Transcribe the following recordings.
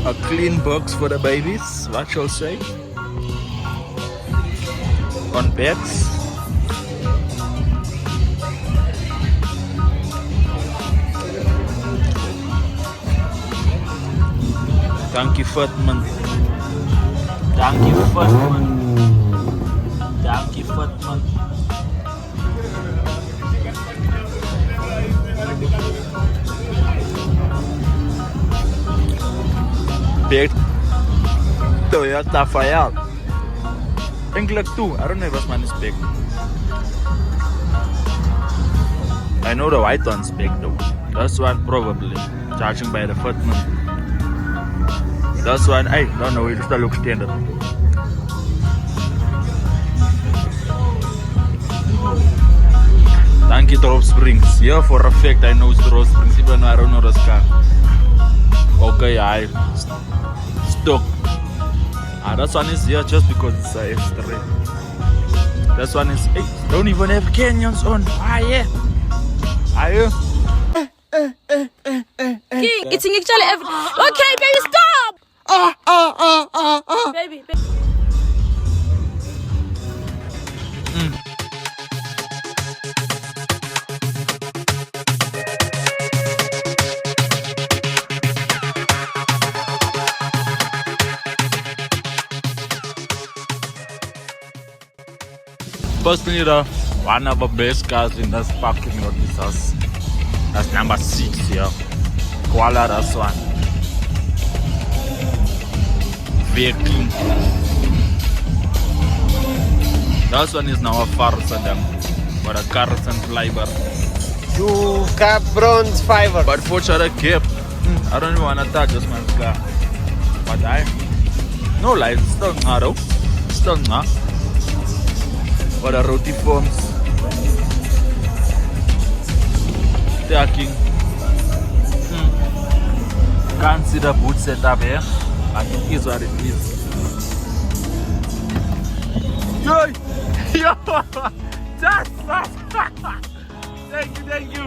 A clean box for the babies, what shall say? On beds. Dankie Fatman. Dankie Fatman. Dankie Fatman. Big Toyota Fire. Enkele toe. I don't know if this one is big. I know the white one's big though. This one probably. Judging by the footman. This one, I don't know, it still looks standard. Thank you, Drop Springs. Yeah, for a fact, I know it's Drop Springs, even though I don't know this car. Okay, I stuck. That one is here just because it's a X3. This one is, hey, don't even have canyons on. Yeah. Eating each other every. Okay, baby, stop! Baby. Personally, one of the best cars in this parking lot is us. That's number 6 here. Koala, that's one. Very clean. That one is now a Farsa them. But a cars and fiber. You cap bronze fiber. But for sure a cap. I don't even want to touch this man's car. But no lights, still not. Still not. But a roti forms. Taking. Can't see the boot setup here. But it is what it is. Yo! Just Thank you.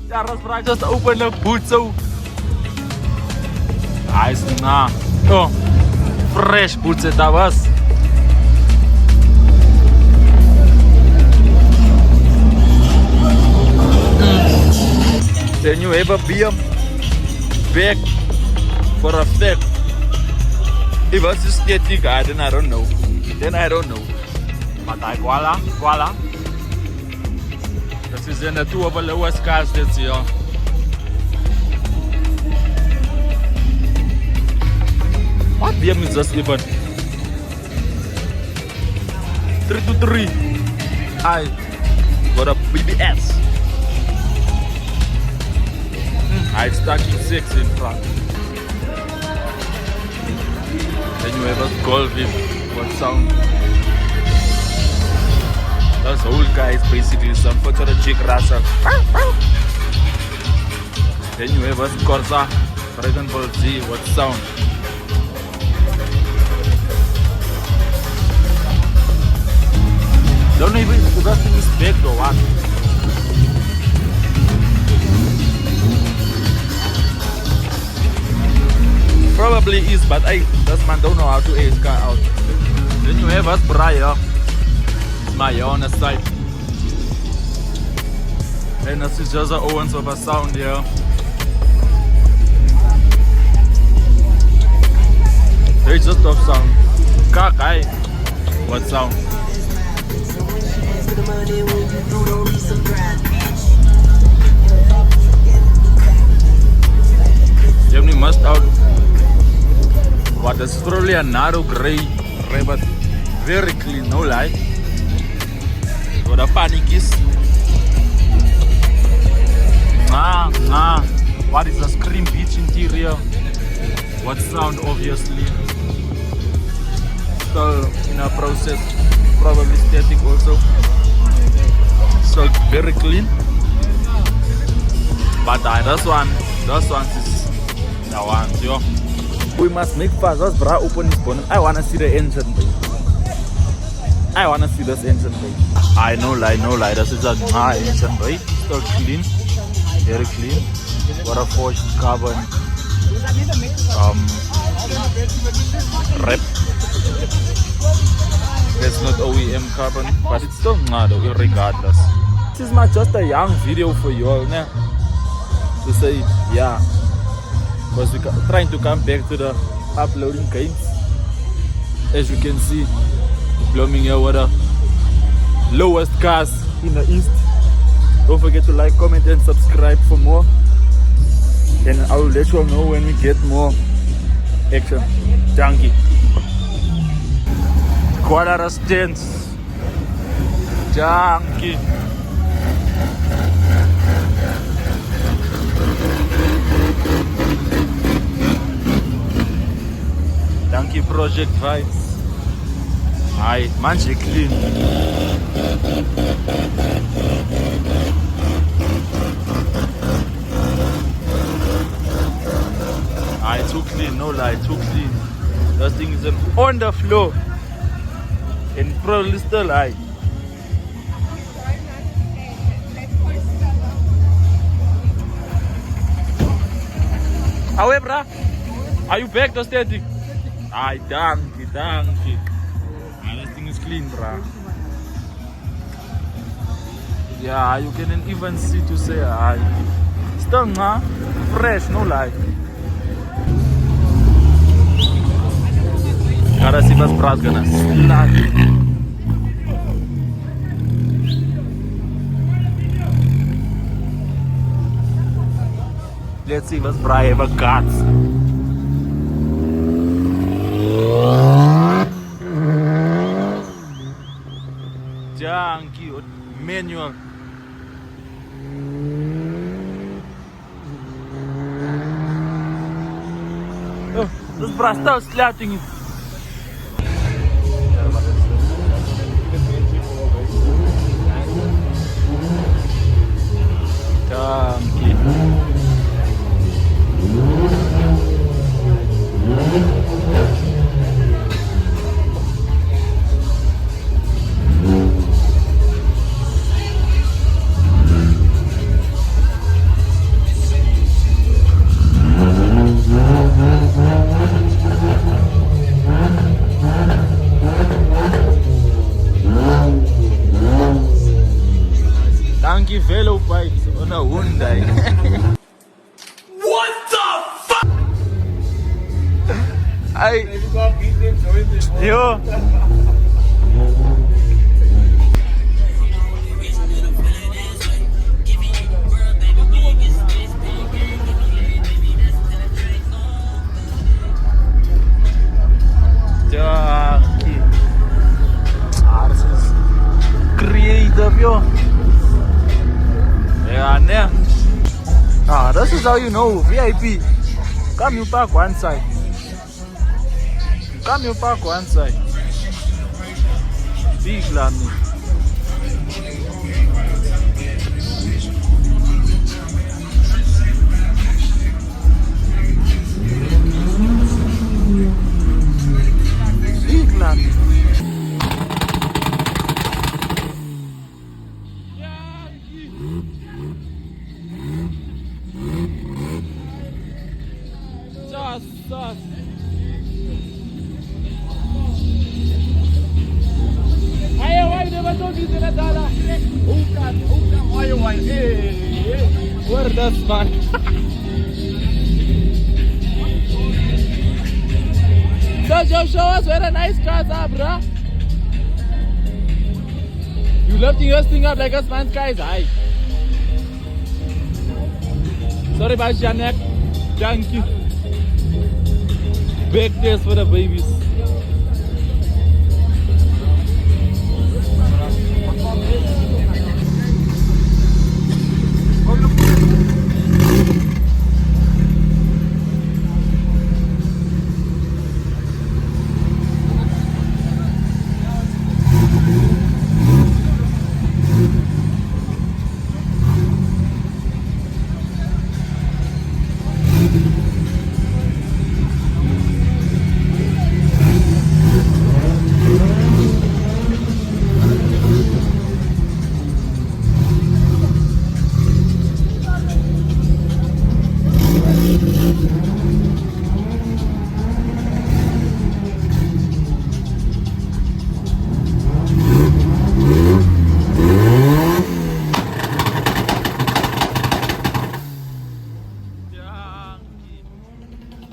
Charles just open the boot so. Nice na. Oh, fresh boot setup was. Then you have a beam back for a fact. If it's a static guy, then I don't know. But I voila. This is in the two of the lowest cars this year. What beam is this even? 323. I got a BBS. I started 6 in front. Then you have a Golf with what sound. That's whole car is basically some photo of Jake Russell. Then you have a Corsa, Dragon Ball Z, what sound. Don't know even if that thing is big or what. Probably is, but this man don't know how to air his car out. Then you have us Briar. It's my on the side. And this is just the Owens of a sound here. There is just top sound. Car guy. What sound? Germany must out. What is probably a narrow grey, but very clean, no lie. What a panic is. What is a scream beach interior? What sound obviously. Still in a process, probably static also. So very clean. But this one is the one, yo. We must make fast. Let's bra open this bonnet. I wanna see the engine bay. I wanna see this engine bay. I no lie. This is a engine bay. Still clean, very clean. What a forged carbon. rep. It's not OEM carbon, but it's still not regardless. This is just a young video for you all, né? To say, yeah, because we're trying to come back to the uploading games. As you can see, blooming here with the lowest cars in the east. Don't forget to like, comment and subscribe for more, and I will let you all know when we get more action. Junkie. Quarter stance. Junkie. Junkie project vibes. Aye, manche clean. Aye, too clean, no lie, too clean. That thing is on the floor. And probably still high. Awe, brah? Are you back to static? Aye, donkey. This thing is clean, brah. Yeah, you can even see to say aye. Still fresh, no lie. Gotta see what's brass gonna slap. Let's see what's Bra ever got. Junkie manual. Oh, this Bra still slapping it. Donkey Velo bikes on a Hyundai. What the fuck? Yo. Donkey. This is creative, yo. Yeah, nah. This is how you know VIP. Come you park one side. Come you park one side. Big land. Big land. Sus. Ayo, why never told you that dollar? Why? Hey, where does man? So just show us where the nice cars are, bruh. You lifting your thing up like a man's guys high. Sorry about your neck. Thank you. Big days for the babies.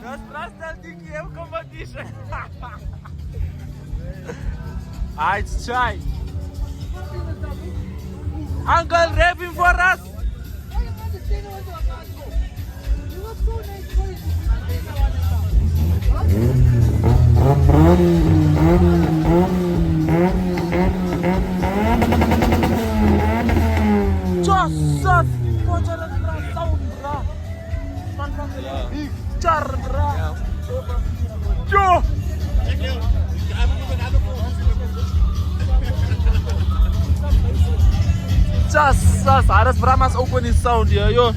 Das Trastel die game competition. It's Chai. Uncle rapping for us. Joseph, bocoran sound bra. Manfaat bicar bra. Yo. Joseph, harus beramas open his sound ya, yo.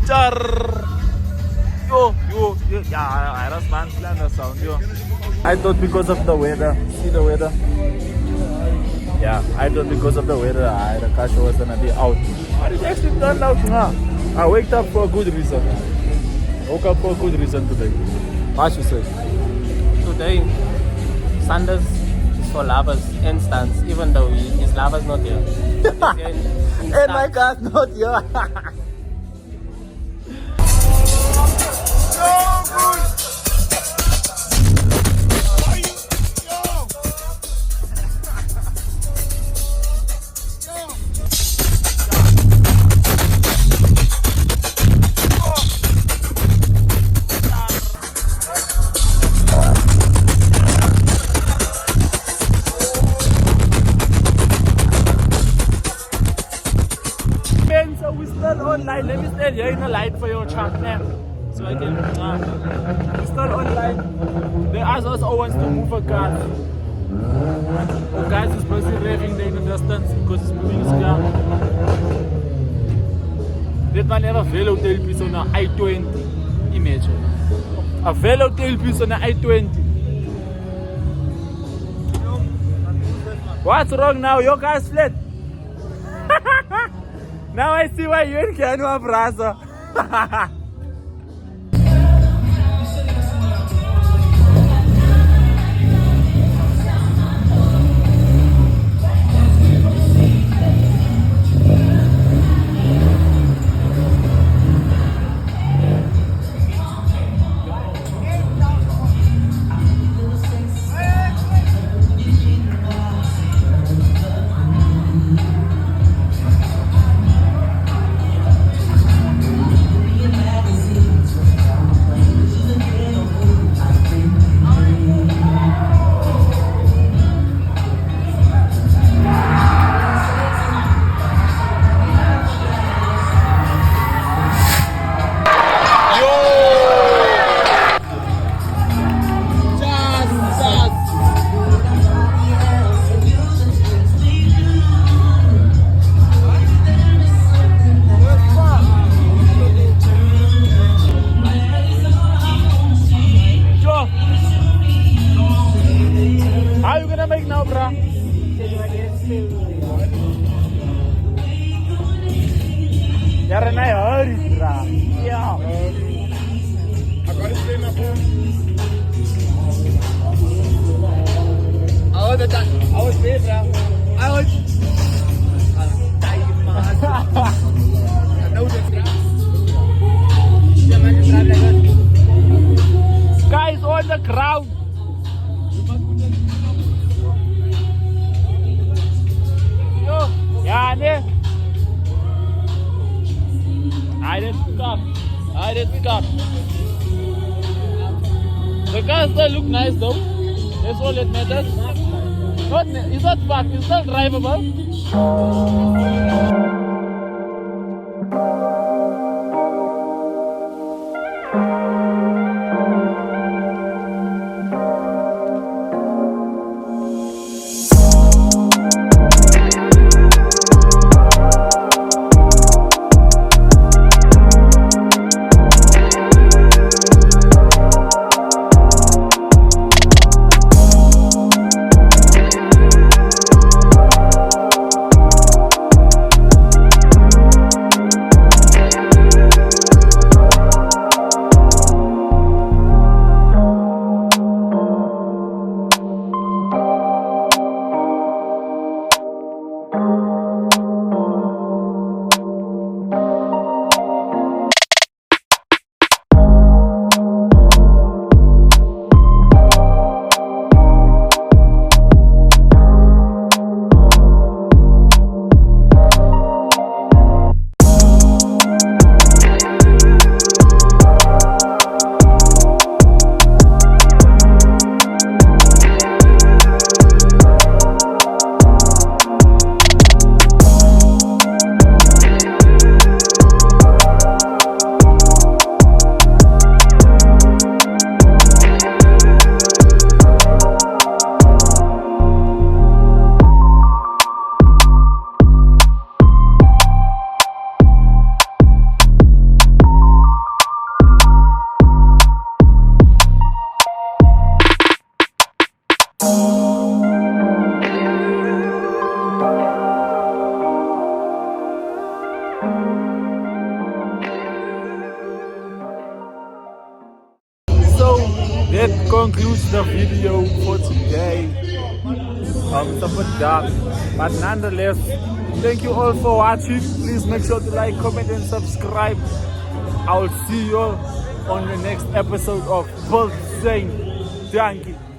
Car. Yo, yeah, harus manfaat the sound yo. I thought because of the weather. See the weather. Yeah, I thought because of the weather, the car show was gonna be out. But it actually turned out now. I waked up for a good reason. Woke up for a good reason today. What you say? Today, Sanders is for lovers and stands, even though his lover's not here. But he's here in And my stance. car's not here. So we still online. Let me stand here in the light for your truck now. So I can. We still online. They asked us all wants to move a car. The guys is busy raving there in the distance because he's moving his car. Dit man heeft een velo tailpiece on een I-20. Imagine. A velo tailpiece on een I-20. What's wrong now? Your car's flat. Now I see why you ain't can no abraço. How you gonna make now, bro? You're in a hurry, bro. Yeah. I gotta stay in my phone. I was there, bro. I was. I know this, bro. Yeah, man, just drive like that. Guys on the ground. Yo, yeah, ne? I didn't stop. The cars still look nice though. That's all that matters. It's not bad, it's still drivable. concludes the video for today. It's a bit dark, but nonetheless, thank you all for watching. Please make sure to like, comment, and subscribe. I'll see you on the next episode of Build Saying. Thank you.